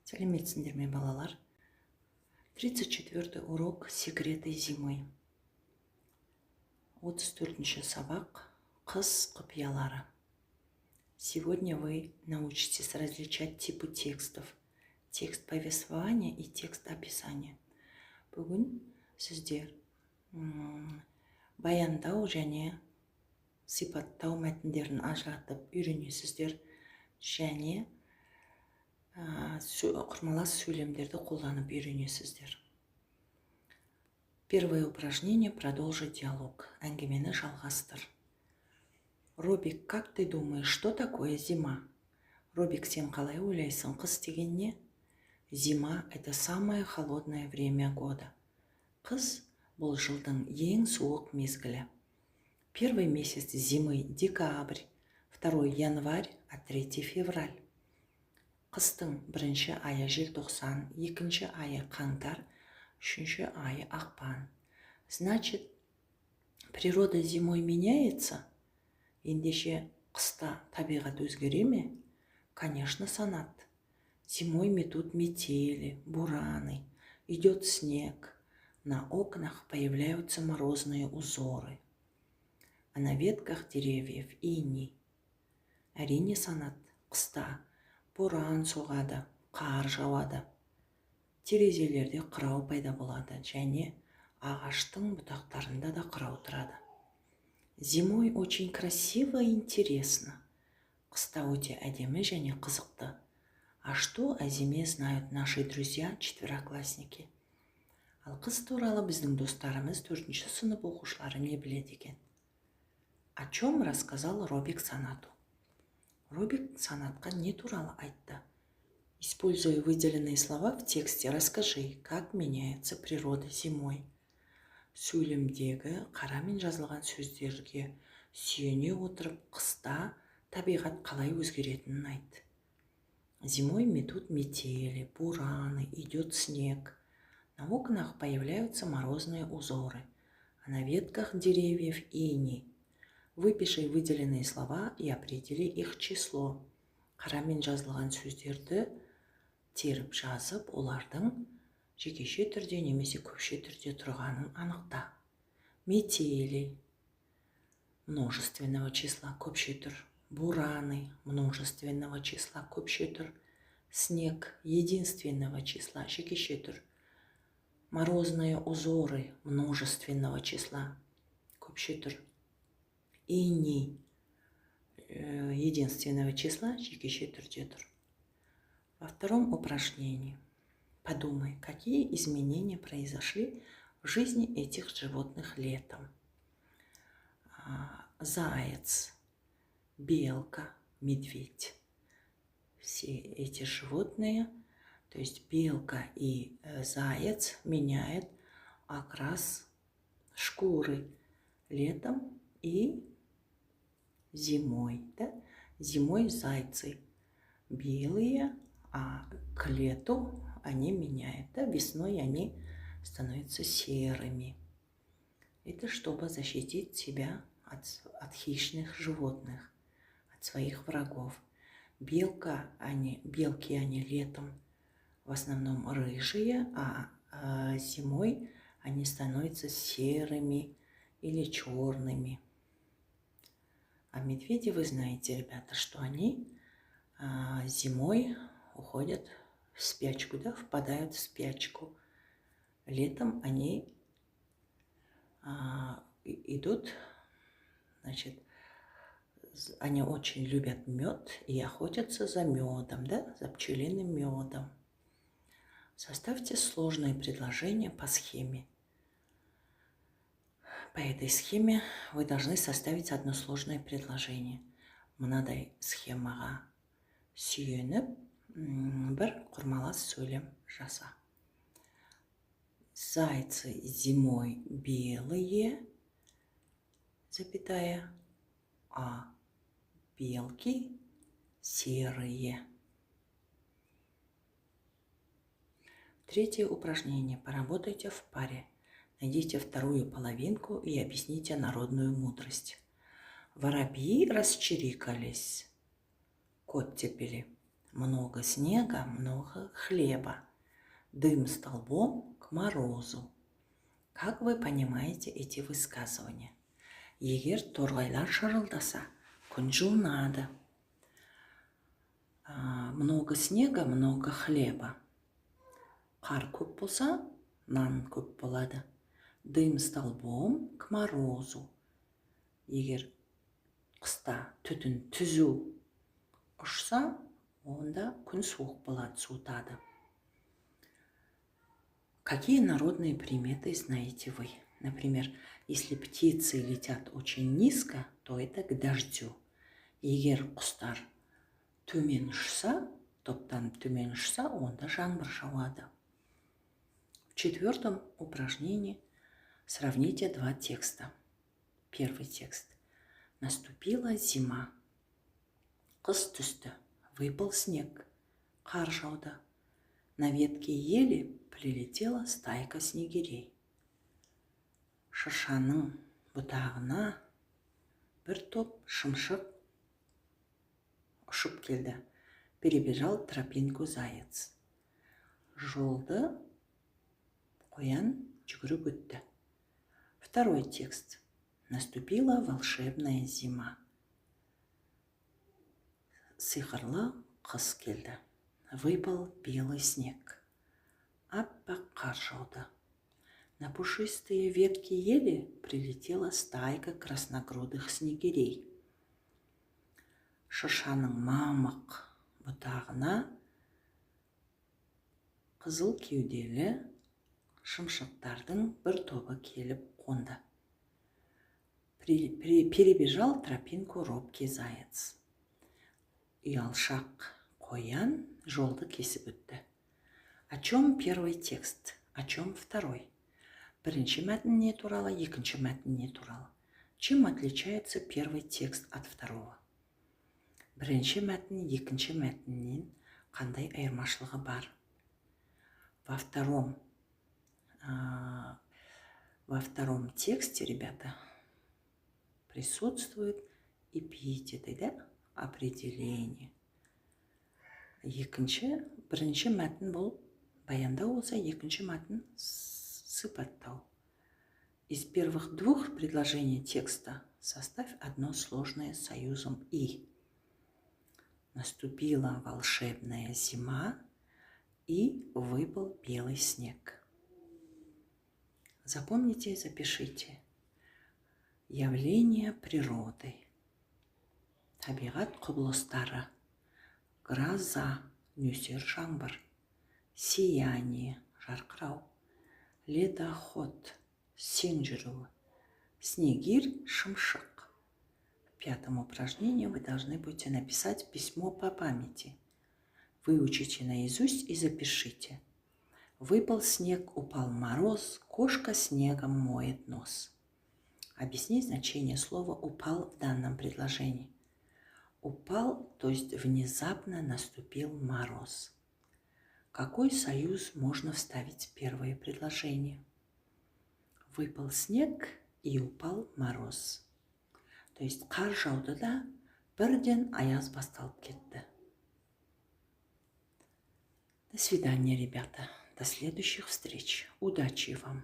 Сәлеметсіңдер ме, балалар? 34 урок «Секреты зимы». 34 сабақ «Қыс құпиялары». Сегодня вы научитесь различать типы текстов. Текст повествования и текст описания. Бүгін сіздер баяндау және сипаттау мәтіндерін ажыратып үйренесіздер және құрмалас сөйлемдерді қолданып үйренесіздер. Первое упражнение: продолжи диалог. Әңгімені жалғастыр. Робик, как ты думаешь, что такое зима? Робик, сен қалай ойлайсың, қыс деген не? Зима – это самое холодное время года. Қыс – бұл жылдың ең суық мезгілі. Первый месяц зимы – декабрь, второй – январь, а третий – февраль. Қыстың бірінші айы желтоқсан, екінші айы қаңтар, үшінші айы ақпан. Значит, природа зимой меняется? Ендеше қыста табиғат өзгере ме? Конечно, Санат. Зимой метут метели, бураны, идет снег, на окнах появляются морозные узоры, а на ветках деревьев иней. Әрине, Санат, қыста боран соғады, қар жауады. Терезелерде қырау пайда болады және ағаштың бұтақтарында да қырау тұрады. Зимой очень красиво и интересно. Қыста өте әдемі және қызықты. А что о зиме знают наши друзья, четвероклассники? Ал қыс туралы біздің достарымыз 4-ші сынып оқушылары не біледі екен? О чем рассказал Робик Санату? Робик Санатқа не туралы айтты? Используя выделенные слова в тексте, расскажи, как меняется природа зимой. Сөйлемдегі қарамен жазылған сөздерге сүйене отырып, қыста табиғат қалай өзгеретінін айт. Зимой метут метели, бураны, идет снег. На окнах появляются морозные узоры, а на ветках деревьев иней. Выпиши выделенные слова и определи их число. Қарамен жазылған сөздерді теріп жазып, олардың жекеше түрде немесе көпше түрде тұрғанын анықта. Метели множественного числа көпше түр. Бураны множественного числа көпше түр. Снег единственного числа жекеше түр. Морозные узоры множественного числа көпше түр. Иней единственного числа жекеше түрде тұр. Во втором упражнении подумай, какие изменения произошли в жизни этих животных летом. Заяц, белка, медведь. Все эти животные, то есть белка и заяц, меняют окрас шкуры летом и зимой. Да? Зимой зайцы белые, а к лету они меняют. Да? Весной они становятся серыми. Это чтобы защитить себя от хищных животных, от своих врагов. Белки они летом в основном рыжие, а зимой они становятся серыми или черными. А медведи, вы знаете, ребята, что они зимой уходят в спячку, да, впадают в спячку. Летом они идут, значит, они очень любят мед и охотятся за медом, да, за пчелиным медом. Составьте сложные предложения по схеме. По этой схеме вы должны составить одно сложное предложение. Мынадай схемаға сүйеніп, бір құрмалас сөйлем жаса. Зайцы зимой белые, запятая, а белки серые. Третье упражнение. Поработайте в паре. Найдите вторую половинку и объясните народную мудрость. Воробьи расчирикались, оттепели. много снега, много хлеба. Дым столбом к морозу. Как вы понимаете эти высказывания? Егер торғайлар шырылдаса, күн жылынады. Много снега, много хлеба. Қар көп болса, нан көп болады. Дым столбом к морозу. Егер қыста түтін түзу ұшса, онда күн суық болады, суытады. Какие народные приметы знаете вы? Например, если птицы летят очень низко, то это к дождю. Егер құстар төмен ұшса, топтан төмен ұшса, онда жаңбыр жауады. В четвертом упражнении сравните два текста. Первый текст. Наступила зима. Қыс түсті. Выпал снег. Қар жауды. На ветке ели прилетела стайка снегирей. Шыршаның бұтағына бір топ шымшық ұшып келді. Перебежал тропинку заяц. Жолды қоян жүгіріп өтті. Второй текст. Наступила волшебная зима. Сиқырлы қыс келді. Выпал белый снег. Аппақ қар жауды. На пушистые ветки ели прилетела стайка красногрудых снегирей. Шыршаның мамық бұтағына қызыл кеуделі шымшықтардың бір тобы келіп қонды. Перебежал тропинку робкий заяц. Ұялшақ қоян жолды кесіп өтті. О чем первый текст? О чем второй? Бірінші мәтін не туралы, екінші мәтін не туралы? Чем отличается первый текст от второго? Бірінші мәтін екінші мәтіннен қандай айырмашылығы бар? Во втором тексте, ребята, присутствует эпитеты, да? Определение. Бірінші мәтін бұл баяндау болса, екінші мәтін сипаттау. Из первых двух предложений текста составь одно сложное с союзом «и». Наступила волшебная зима и выпал белый снег. Запомните и запишите. Явление природы. Табиғат құбылыстары. Гроза, нөсер жаңбыр. Сияние, жарқырау. Ледоход, сең жүруі. Снегирь, шымшық. В пятом упражнении вы должны будете написать письмо по памяти. Выучите наизусть и запишите. Выпал снег, упал мороз, кошка снегом моет нос. Объясни значение слова «упал» в данном предложении. Упал, то есть внезапно наступил мороз. Какой союз можно вставить в первое предложение? Выпал снег и упал мороз. То есть қар жауды да бірден аяз басталып кетті. До свидания, ребята. До следующих встреч. Удачи вам!